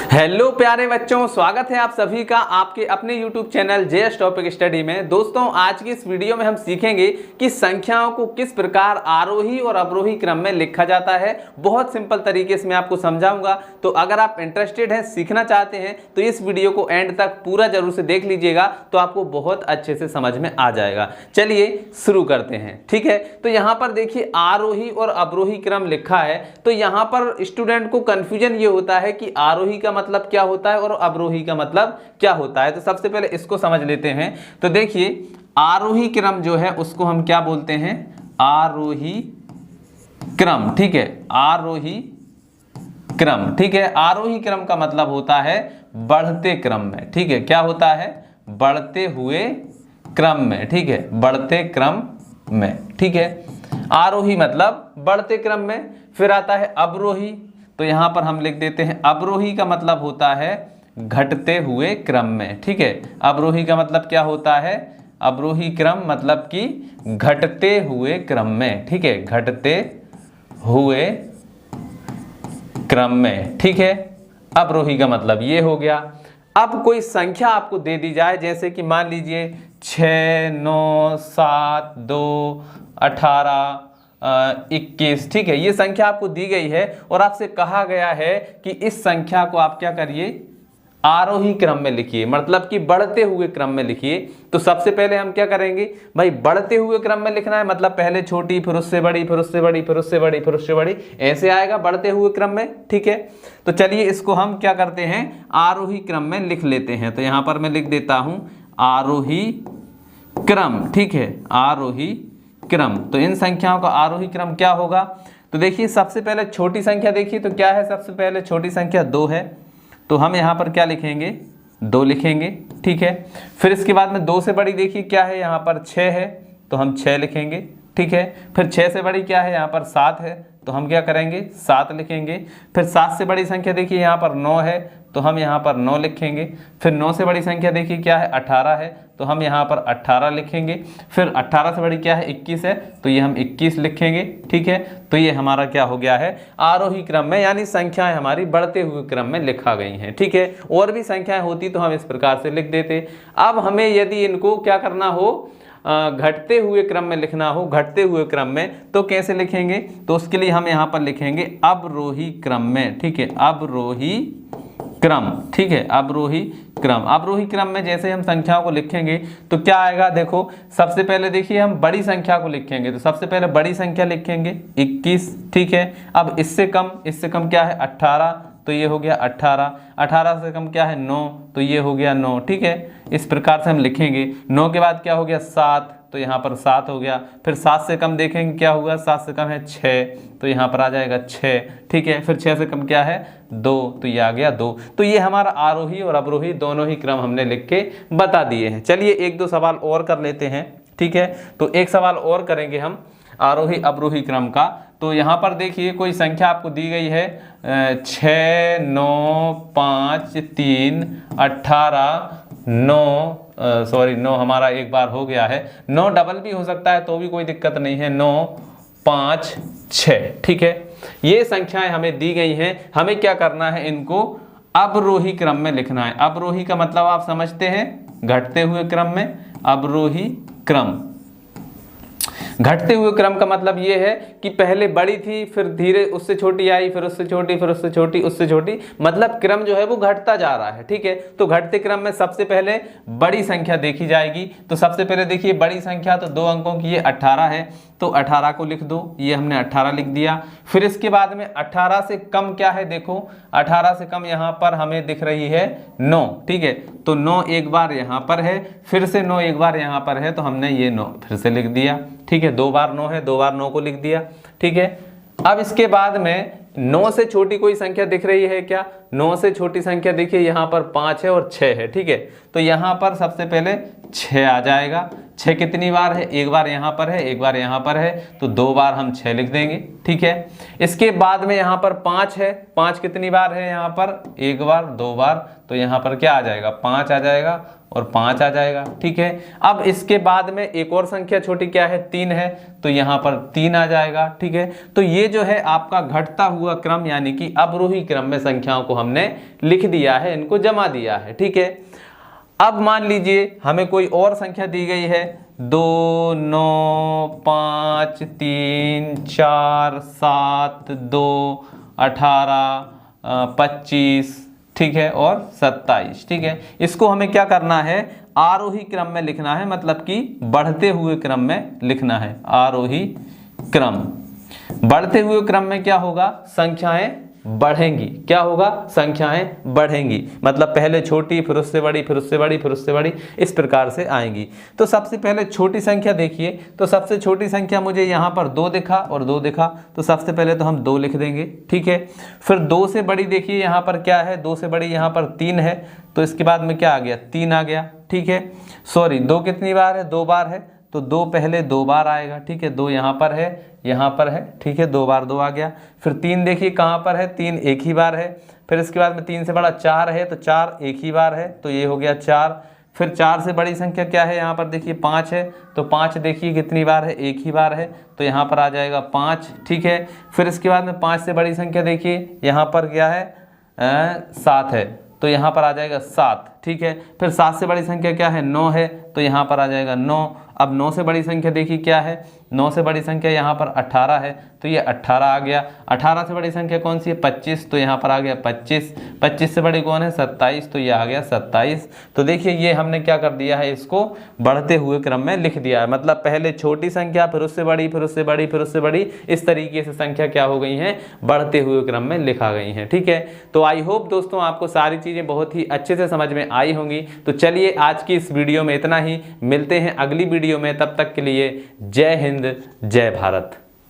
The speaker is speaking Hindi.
हेलो प्यारे बच्चों, स्वागत है आप सभी का आपके अपने YouTube channel JS topic study में। दोस्तों, आज की इस वीडियो में हम सीखेंगे कि संख्याओं को किस प्रकार आरोही और अवरोही क्रम में लिखा जाता है। बहुत सिंपल तरीके से मैं आपको समझाऊंगा। तो अगर आप इंटरेस्टेड हैं, सीखना चाहते हैं, तो इस वीडियो को एंड तक पूरा जरूर से देख लीजिएगा, तो आपको बहुत अच्छे से समझ में आ जाएगा। चलिए शुरू करते हैं, ठीक है। तो यहाँ पर देखिए आरोही और अवरोही क्रम लिखा है। तो यहाँ पर स्टूडेंट को कंफ्यूजन ये होता है कि आरोही का मतलब क्या होता है और अवरोही का मतलब क्या होता है। तो सबसे पहले इसको समझ लेते हैं। तो देखिए आरोही क्रम जो है उसको हम क्या बोलते हैं? आरोही क्रम, ठीक है। आरोही क्रम, ठीक है। आरोही क्रम का मतलब होता है बढ़ते क्रम में, ठीक है। क्या होता है? बढ़ते हुए क्रम में, ठीक है। बढ़ते क्रम में, ठीक है। आरोही मतलब बढ़ते क्रम में। फिर आता है अवरोही। तो यहां पर हम लिख देते हैं अवरोही का मतलब होता है घटते हुए क्रम में, ठीक है। अवरोही का मतलब क्या होता है? अवरोही क्रम मतलब कि घटते हुए क्रम में, ठीक है। घटते हुए क्रम में, ठीक है। अवरोही का मतलब ये हो गया। अब कोई संख्या आपको दे दी जाए, जैसे कि मान लीजिए 6, 9, 7, 2, 18, 21, ठीक है। ये संख्या आपको दी गई है और आपसे कहा गया है कि इस संख्या को आप क्या करिए? आरोही क्रम में लिखिए, मतलब कि बढ़ते हुए क्रम में लिखिए। तो सबसे पहले हम क्या करेंगे भाई? बढ़ते हुए क्रम में लिखना है, मतलब पहले छोटी, फिर उससे बड़ी, फिर उससे बड़ी, फिर उससे बड़ी, फिर उससे बड़ी, ऐसे आएगा बढ़ते हुए क्रम में, ठीक है। तो चलिए इसको हम क्या करते हैं? आरोही क्रम में लिख लेते हैं। तो यहां पर मैं लिख देता हूं आरोही क्रम, ठीक है। आरोही क्रम। तो इन संख्याओं का आरोही क्रम क्या होगा? तो देखिए सबसे पहले छोटी संख्या देखिए तो क्या है? सबसे पहले छोटी संख्या 2 है। तो हम यहाँ पर क्या लिखेंगे? 2 लिखेंगे, ठीक है। फिर इसके बाद में 2 से बड़ी देखिए क्या है? यहाँ पर 6 है, तो हम 6 लिखेंगे, ठीक है। फिर 6 से बड़ी क्या है? यहाँ पर 7 है, तो हम क्या करेंगे? 7 लिखेंगे। फिर 7 से बड़ी संख्या देखिए यहाँ पर 9 है, तो हम यहाँ पर 9 लिखेंगे। फिर 9 से बड़ी संख्या देखिए क्या है? 18 है, तो हम यहाँ पर 18 लिखेंगे। फिर 18 से बड़ी क्या है? 21 है, तो ये हम 21 लिखेंगे, ठीक है। तो ये हमारा क्या हो गया है? आरोही क्रम में, यानी संख्याएं हमारी बढ़ते हुए क्रम में लिखा गई हैं, ठीक है। और भी संख्याएं होती तो हम इस प्रकार से लिख देते। अब हमें यदि इनको क्या करना हो? घटते हुए क्रम में लिखना हो, घटते हुए क्रम में, तो कैसे लिखेंगे? तो उसके लिए हम यहाँ पर लिखेंगे अवरोही क्रम में, ठीक है। अवरोही क्रम, ठीक है। अवरोही क्रम। अवरोही क्रम में जैसे हम संख्याओं को लिखेंगे तो क्या आएगा? देखो सबसे पहले देखिए हम बड़ी संख्या को लिखेंगे। तो सबसे पहले बड़ी संख्या लिखेंगे 21, ठीक है। अब इससे कम क्या है? 18, तो ये हो गया 18। 18 से कम क्या है? 9, तो ये हो गया 9, ठीक है। इस प्रकार से हम लिखेंगे। 9 के बाद क्या हो गया? 7, तो यहाँ पर 7 हो गया। फिर 7 से कम देखेंगे क्या होगा? 7 से कम है 6, तो यहाँ पर आ जाएगा 6, ठीक है। फिर 6 से कम क्या है? 2, तो ये आ गया 2। तो ये हमारा आरोही और अवरोही दोनों ही क्रम हमने लिख के बता दिए हैं। चलिए 1-2 सवाल और कर लेते हैं, ठीक है। तो एक सवाल और करेंगे हम आरोही अवरोही क्रम का। तो यहाँ पर देखिए कोई संख्या आपको दी गई है 6, 9, 5, 3, 18, 9 हमारा एक बार हो गया है। 9 डबल भी हो सकता है तो भी कोई दिक्कत नहीं है। 9, 5, 6, ठीक है। ये संख्याएं हमें दी गई हैं। हमें क्या करना है? इनको अवरोही क्रम में लिखना है। अवरोही का मतलब आप समझते हैं, घटते हुए क्रम में। अवरोही क्रम, घटते हुए क्रम का मतलब ये है कि पहले बड़ी थी, फिर धीरे उससे छोटी आई, फिर उससे छोटी, फिर उससे छोटी, उससे छोटी, मतलब क्रम जो है वो घटता जा रहा है, ठीक है। तो घटते क्रम में सबसे पहले बड़ी संख्या देखी जाएगी। तो सबसे पहले देखिए बड़ी संख्या तो 2 अंकों की, ये 18 है, तो 18 को लिख दो। ये हमने 18 लिख दिया। फिर इसके बाद में 18 से कम क्या है? देखो 18 से कम यहाँ पर हमें दिख रही है 9, ठीक है। तो 9 एक बार यहाँ पर है, फिर से 9 एक बार यहाँ पर है, तो हमने ये 9 फिर से लिख दिया, ठीक है। 2 बार 9 है, 2 बार 9 को लिख दिया, ठीक है। अब इसके बाद में 9 से छोटी कोई संख्या दिख रही है क्या? 9 से छोटी संख्या देखिए यहाँ पर 5 है और 6 है, ठीक है। तो यहाँ पर सबसे पहले 6 आ जाएगा। 6 कितनी बार है? एक बार यहाँ पर है, एक बार यहाँ पर है, तो 2 बार हम 6 लिख देंगे, ठीक है। इसके बाद में यहाँ पर 5 है। 5 कितनी बार है? यहाँ पर एक बार, 2 बार, तो यहाँ पर क्या आ जाएगा? 5 आ जाएगा और 5 आ जाएगा, ठीक है। अब इसके बाद में एक और संख्या छोटी क्या है? 3 है, तो यहाँ पर 3 आ जाएगा, ठीक है। तो ये जो है आपका घटता हुआ क्रम यानी कि अवरोही क्रम में संख्याओं को हमने लिख दिया है, इनको जमा दिया है। ठीक है, अब मान लीजिए हमें कोई और संख्या दी गई है 2 9 5 3 4 7 2 18 25, ठीक है, और 27। ठीक है, इसको हमें क्या करना है, आरोही क्रम में लिखना है, मतलब कि बढ़ते हुए क्रम में लिखना है। आरोही क्रम, बढ़ते हुए क्रम में क्या होगा, संख्याएं बढ़ेंगी। क्या होगा, संख्याएं बढ़ेंगी, मतलब पहले छोटी फिर उससे बड़ी फिर उससे बड़ी फिर उससे बड़ी, इस प्रकार से आएंगी। तो सबसे पहले छोटी संख्या देखिए, तो सबसे छोटी संख्या मुझे यहाँ पर 2 दिखा और 2 दिखा, तो सबसे पहले तो हम 2 लिख देंगे। ठीक है, फिर 2 से बड़ी देखिए यहाँ पर क्या है, 2 से बड़ी यहाँ पर 3 है, तो इसके बाद में क्या आ गया, 3 आ गया। ठीक है, सॉरी 2 कितनी बार है, 2 बार है, तो 2 पहले 2 बार आएगा। ठीक है, 2 यहाँ पर है, यहाँ पर है। ठीक है, 2 बार 2 आ गया। फिर 3 देखिए कहाँ पर है, 3 एक ही बार है। फिर इसके बाद में 3 से बड़ा 4 है, तो 4 एक ही बार है, तो ये हो गया 4। फिर 4 से बड़ी संख्या क्या है, यहाँ पर देखिए 5 है, तो 5 देखिए कितनी बार है, एक ही बार है, तो यहाँ पर आ जाएगा 5। ठीक है, फिर इसके बाद में 5 से बड़ी संख्या देखिए यहाँ पर क्या है, 7 है, तो यहाँ पर आ जाएगा 7। ठीक है, फिर 7 से बड़ी संख्या क्या है, 9 है, तो यहाँ पर आ जाएगा 9। अब 9 से बड़ी संख्या देखिए क्या है, 9 से बड़ी संख्या यहाँ पर 18 है, तो ये 18 आ गया। 18 से बड़ी संख्या कौन सी है, 25, तो यहाँ पर आ गया 25। 25 से बड़ी कौन है, 27, तो ये आ गया 27। तो देखिए ये हमने क्या कर दिया है, इसको बढ़ते हुए क्रम में लिख दिया है, मतलब पहले छोटी संख्या फिर उससे बड़ी फिर उससे बड़ी फिर उससे बड़ी, इस तरीके से संख्या क्या हो गई हैं, बढ़ते हुए क्रम में लिखा गई हैं। ठीक है, तो आई होप दोस्तों आपको सारी चीज़ें बहुत ही अच्छे से समझ में आई होंगी। तो चलिए आज की इस वीडियो में इतना ही, मिलते हैं अगली वीडियो में, तब तक के लिए जय हिंद जय भारत।